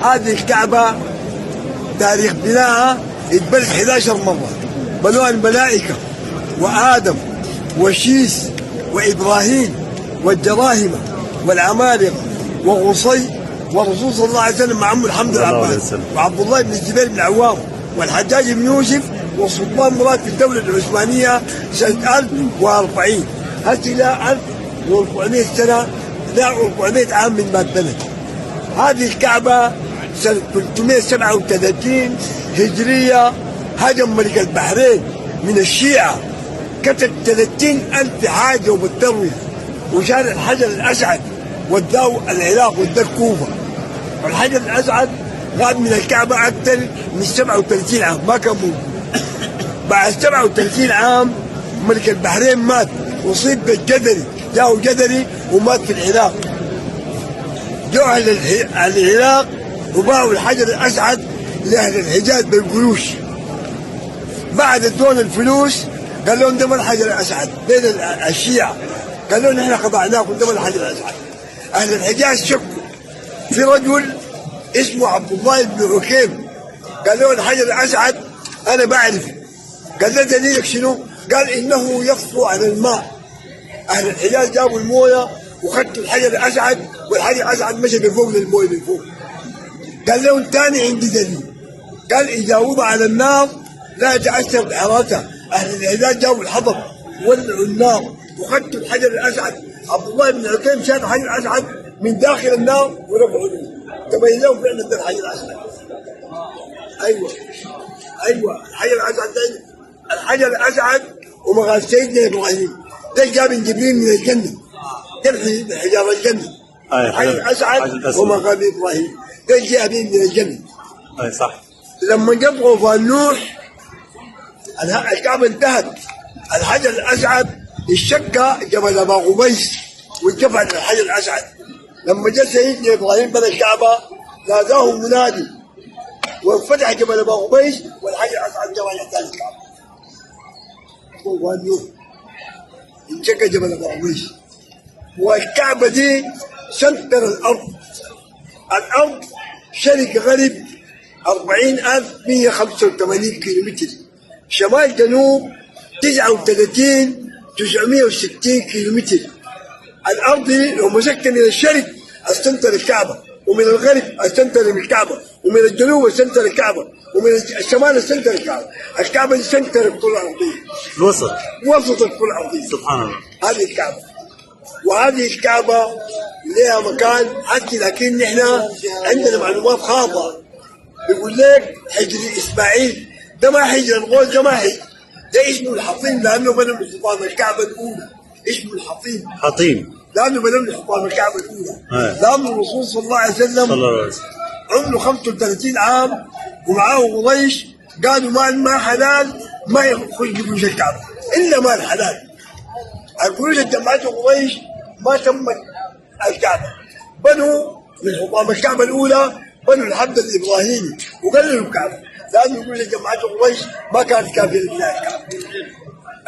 هذه الكعبة تاريخ بنائها يتبنت 11 مرة، بنوها الملائكة وآدم وشيس وإبراهيم والجراهمة والعمالقة وغصي والرسول صلى الله عليه وسلم مع عمه الحمد العباس وعبد الله بن الزبير بن العوام والحجاج بن يوسف والسلطان مراد في الدولة العثمانية سنة 1040. هذه إلى 1400 سنة، لا 400 عام من ما اتبنت. هذه الكعبة سنة 337 هجرية هجم ملك البحرين من الشيعة، قتل 30,000 حاجة وبالتروية، وشال الحجر الأسعد وداه العراق وداه الكوفة. والحجر الأسعد غاب من الكعبة أكثر من 37 عام، ما كان موجود. بعد 37 عام ملك البحرين مات، أصيب بالجدري، جاءه جدري ومات في العراق. جو أهل العراق وباعوا الحجر الأسعد لأهل الحجاز بالقروش. بعد ادون الفلوس قال لهم ده الحجر الأسعد بين الشيعة، قال لهم نحن خضعناكم ده الحجر الأسعد. أهل الحجاز شكوا في رجل اسمه عبد الله بن عكيم، قال له الحجر الأسعد أنا بعرف. قال له دليلك شنو؟ قال إنه يطفو على الماء. أهل الحجاز جابوا المويه وخدوا الحجر الأسعد، والحجر الأسعد مشى بفوق للمويه من فوق. قال لهم ثاني عندي دليل، قال إذا وضع على النار لا يتأثر بحرارتها. أهل الحجاز جابوا الحطب ولعوا النار وخدوا الحجر الأسعد. عبد الله بن عكيم شال الحجر الأسعد من داخل النار ورفعوا له، تبين لهم فعلا ده الحجر الأسعد. أيوه الحجر الأسعد ده الحجر الأسعد ومغال سيدنا إبراهيم، ده جاء من جبريل من الجنة، تمحي حجار الجنة. الحجر الأسعد ومغال إبراهيم ده جاء من الجنة. أي صح. لما جابوا طوفان نوح الكعبة انتهت. الحجر الأسعد الشقة جبل أبا غبيس وانتفعت الحجر الأسعد. لما جاء سيدنا إبراهيم بنى الكعبة ناداه منادي وانفتح جبل أبا غبيس والحجر الأسعد جبل يحتاج الكعبة. طوفان نوح انشق جبل أبا غبيس، والكعبة دي سنتر الأرض شرق غرب 40,185 كيلومتر، شمال جنوب 39,960 كيلومتر. الأرض لو مسكت من الشرق استنتر الكعبة، ومن الغرب استنتر الكعبة، ومن الجنوب استنتر الكعبة، ومن الشمال استنتر الكعبة. الكعبة دي سنتر الكرة الأرضية، وسط الكرة الأرضية. سبحان الله. هذه الكعبة، وهذه الكعبة لها مكان حتى، لكن نحن عندنا معلومات خاطئة. بيقول لك حجر إسماعيل ده ما حجر الغوث، ده ما حجر، ده اسمه الحطيم لأنه بنى من حطام الكعبة الأولى. اسمه الحطيم، لأنه بنى من حطام الكعبة الأولى. لأن الرسول صلى الله عليه وسلم عمره 35 عام ومعاه قريش قالوا ما حلال ما يخرج قروش الكعبة إلا مال حلال. القروش اللي جمعته قريش ما تمت الكعبة، بنوا من حطام الكعبة الأولى، بنوا الحد الإبراهيمي وقللوا الكعبة، لأنه يقول لك جماعة قريش ما كانت كافية لبناء الكعبة.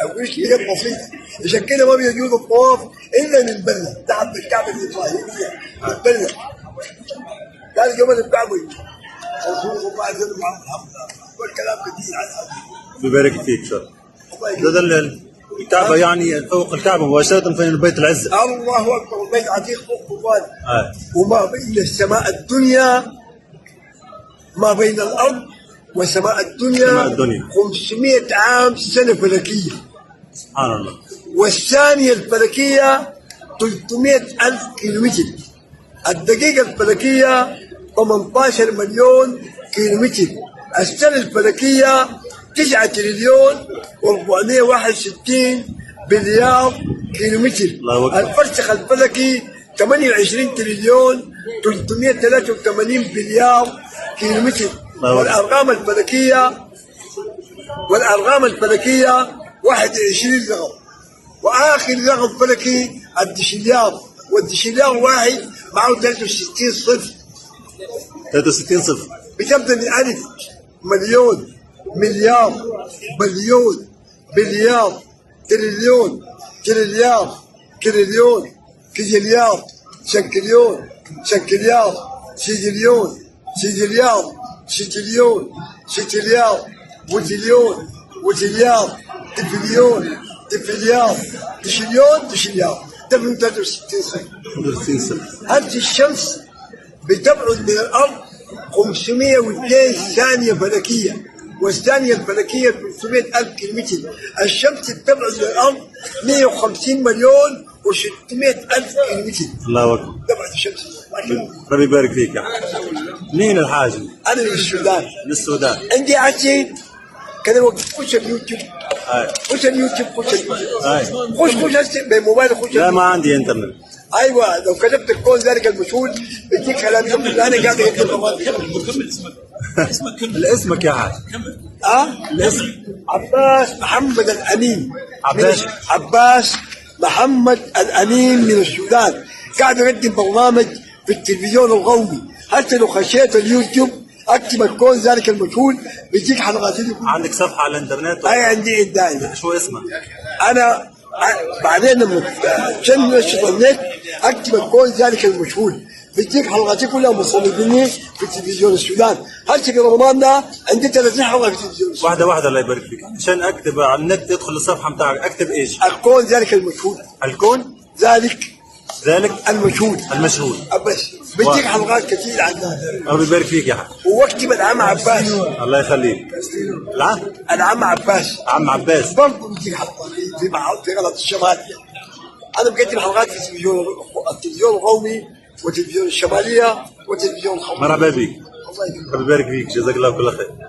القروش كانت بسيطة، عشان كده ما بيجوز الطواف إلا من بلة تحت الكعبة الإبراهيمية من بلة. قال جبل الكعبة الرسول صلى الله عليه وسلم الحمد لله والكلام كثير عن هذا. ببارك فيك شر. ده الكعبة يعني فوق الكعبة مباشرة في البيت العزة. الله أكبر، البيت عتيق فوق طوفان. وما بين السماء الدنيا، ما بين الأرض وسماء الدنيا 500 عام سنة فلكية. سبحان الله. والثانية الفلكية 300,000 كيلومتر. الدقيقة الفلكية 18 مليون كيلومتر. السنة الفلكية 9,461 بليار كيلومتر. الفرسخ الفلكي 28,383 بليار كيلومتر. والأرقام الفلكية 21 رقم، وآخر رقم فلكي الدشليار، والدشليار واحد معه 63 صفر. 63 صفر بتبدأ من ألف، مليون، مليار، بليون، بليار، تريليون، تريليار، كريليون، كجليار، شنكليون، شنكليار، سجليون، سيتريال سيتريون سيتريال وتليون وتليار تفليون تفليار تشليون تشليار تبلغ 63 سنة. 63 سنة. هذه الشمس بتبعد من الأرض 502 ثانية فلكية، والثانية الفلكية 300,000 كيلومتر. الشمس بتبعد من الأرض 150 مليون و600,000 كيلومتر. الله أكبر. تبعد الشمس. ربي يبارك فيك يا حاج. منين الحاج؟ أنا من السودان. من السودان. عندي عشي كذا وقت خش اليوتيوب. خش اليوتيوب خش اليوتيوب. خش هسه بموبايل خش. لا ما عندي انترنت. ايوه لو كتبت الكون ذلك المشهور بيديك كلام اللي انا قاعد اكتب. اسمك يا حاج؟ الاسم عباس محمد الامين. عباس محمد الامين من السودان. قاعد اقدم برنامج في التلفزيون القومي. حتى لو خشيت اليوتيوب اكتب الكون ذلك المشهور بيديك حلقات. عندك صفحه على الانترنت؟ اي عندي دائما. شو اسمها؟ انا بعدين لما عشان نشط النت اكتب الكون ذلك المشهور بيديك حلقاتي كلها مصوريني في تلفزيون السودان. هسه في رمضان ده عندي 30 حلقه في تلفزيون السودان. واحده واحده الله يبارك فيك. عشان اكتب على النت ادخل الصفحه بتاعك اكتب ايش؟ الكون ذلك المشهور. الكون ذلك المشهور. بس بديك حلقات كثير عنها. الله يبارك فيك يا حاج. واكتب العم عباس. الله يخليك. العم عباس. عم عباس برضه بديك حلقات في غلط الشمال. انا بقدم حلقات في التلفزيون القومي والتلفزيون الشماليه والتلفزيون القومي. مرحبا بك. الله يبارك فيك. جزاك الله كل خير.